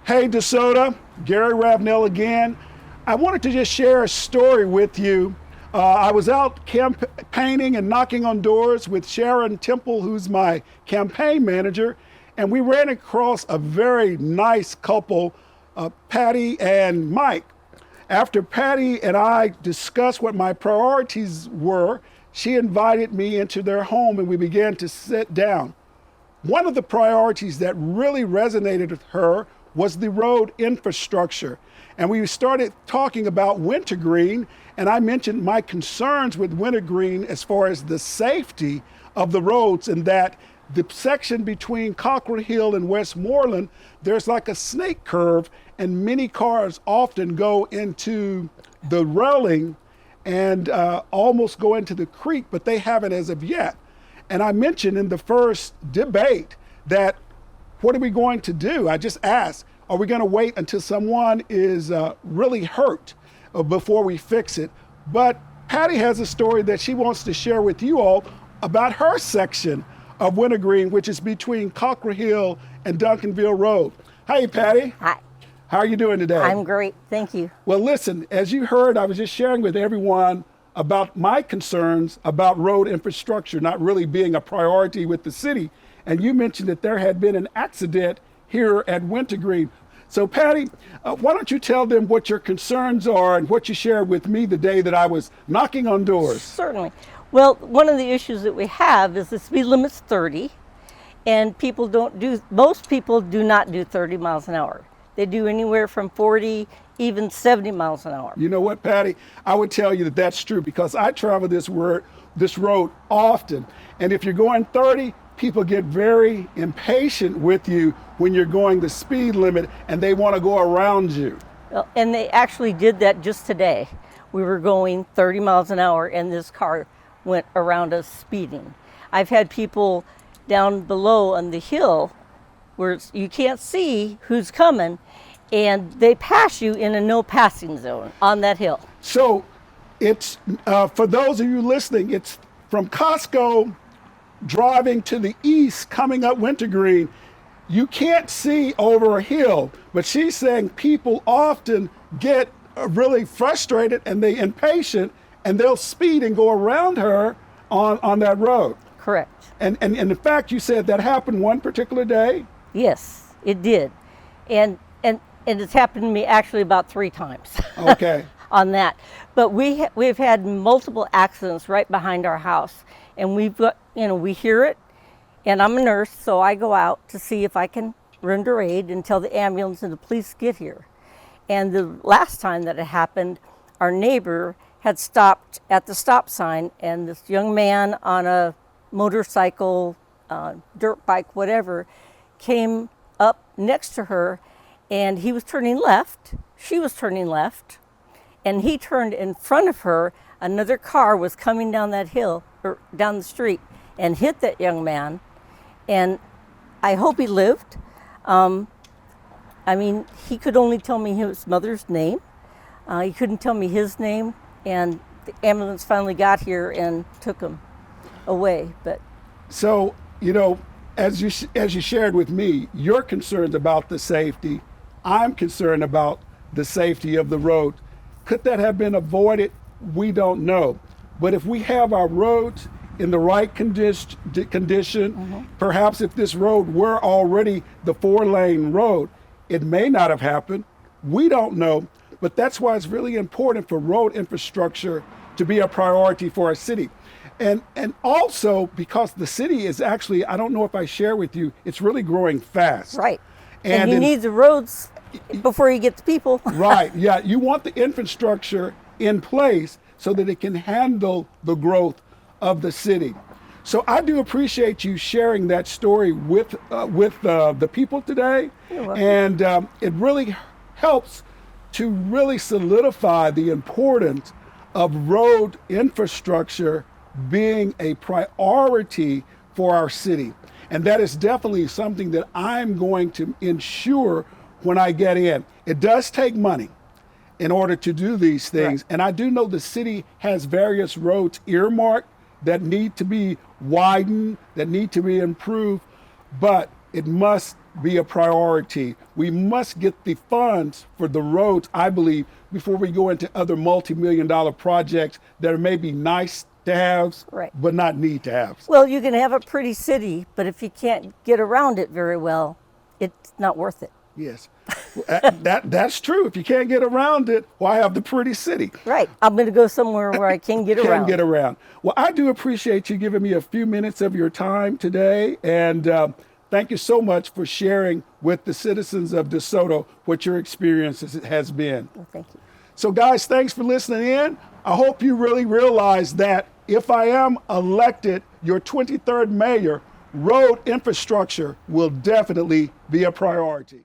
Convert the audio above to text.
Hey DeSoto, Gerry Ravnell again. I wanted to just share a story with you. I was out campaigning and knocking on doors with Sharon Temple, who's my campaign manager, and we ran across a very nice couple, Patty and Mike. After Patty and I discussed what my priorities were, she invited me into their home and we began to sit down. One of the priorities that really resonated with her was the road infrastructure. And we started talking about Wintergreen, and I mentioned my concerns with Wintergreen as far as the safety of the roads, and that the section between Cockrell Hill and Westmoreland, there's like a snake curve, and many cars often go into the railing and almost go into the creek, but they haven't as of yet. And I mentioned in the first debate that what are we going to do? I just asked, are we going to wait until someone is really hurt before we fix it? But Patty has a story that she wants to share with you all about her section of Wintergreen, which is between Cockrell Hill and Duncanville Road. Hey, Patty. Hi. How are you doing today? I'm great, thank you. Well, listen, as you heard, I was just sharing with everyone about my concerns about road infrastructure not really being a priority with the city. And you mentioned that there had been an accident here at Wintergreen. So Patty, why don't you tell them what your concerns are and what you shared with me the day that I was knocking on doors? Certainly. Well, one of the issues that we have is the speed limit's 30, and most people do not do 30 miles an hour. They do anywhere from 40, even 70 miles an hour. You know what, Patty? I would tell you that that's true because I travel this road often. And if you're going 30, people get very impatient with you when you're going the speed limit and they want to go around you. Well, and they actually did that just today. We were going 30 miles an hour and this car went around us speeding. I've had people down below on the hill where you can't see who's coming, and they pass you in a no passing zone on that hill. So it's, for those of you listening, it's from Costco driving to the east, coming up Wintergreen. You can't see over a hill, but she's saying people often get really frustrated and they impatient and they'll speed and go around her on that road. Correct. And in fact, you said that happened one particular day? Yes, it did. And it's happened to me actually about 3 times. Okay. On that. But we've had multiple accidents right behind our house, and we've got, we hear it, and I'm a nurse, so I go out to see if I can render aid until the ambulance and the police get here. And the last time that it happened, our neighbor had stopped at the stop sign, and this young man on a motorcycle, dirt bike, whatever, came up next to her, and he was turning left, she was turning left, and he turned in front of her. Another car was coming down that hill, or down the street, and hit that young man, and I hope he lived. He could only tell me his mother's name. He couldn't tell me his name, and the ambulance finally got here and took him away. But so, as you shared with me, you're concerned about the safety. I'm concerned about the safety of the road. Could that have been avoided? We don't know. But if we have our roads in the right condition, perhaps if this road were already the 4-lane road, it may not have happened. We don't know. But that's why it's really important for road infrastructure to be a priority for our city. And also because the city is actually, I don't know if I share with you, it's really growing fast. Right. And you need the roads before you get the people. Right, yeah. You want the infrastructure in place so that it can handle the growth of the city. So I do appreciate you sharing that story with the people today. You're welcome. And it really helps to really solidify the importance of road infrastructure being a priority for our city. And that is definitely something that I'm going to ensure when I get in. It does take money in order to do these things. Right. And I do know the city has various roads earmarked that need to be widened, that need to be improved, but it must be a priority. We must get the funds for the roads, I believe, before we go into other multi-million-dollar projects that are maybe nice to haves, Right. but not need to haves. Well, you can have a pretty city, but if you can't get around it very well, it's not worth it. Yes, that's true. If you can't get around it, why have the pretty city? Right. I'm going to go somewhere where I can get around. Can get around. Well, I do appreciate you giving me a few minutes of your time today, and thank you so much for sharing with the citizens of DeSoto what your experience has been. Well, thank you. So, guys, thanks for listening in. I hope you really realize that if I am elected your 23rd mayor, road infrastructure will definitely be a priority.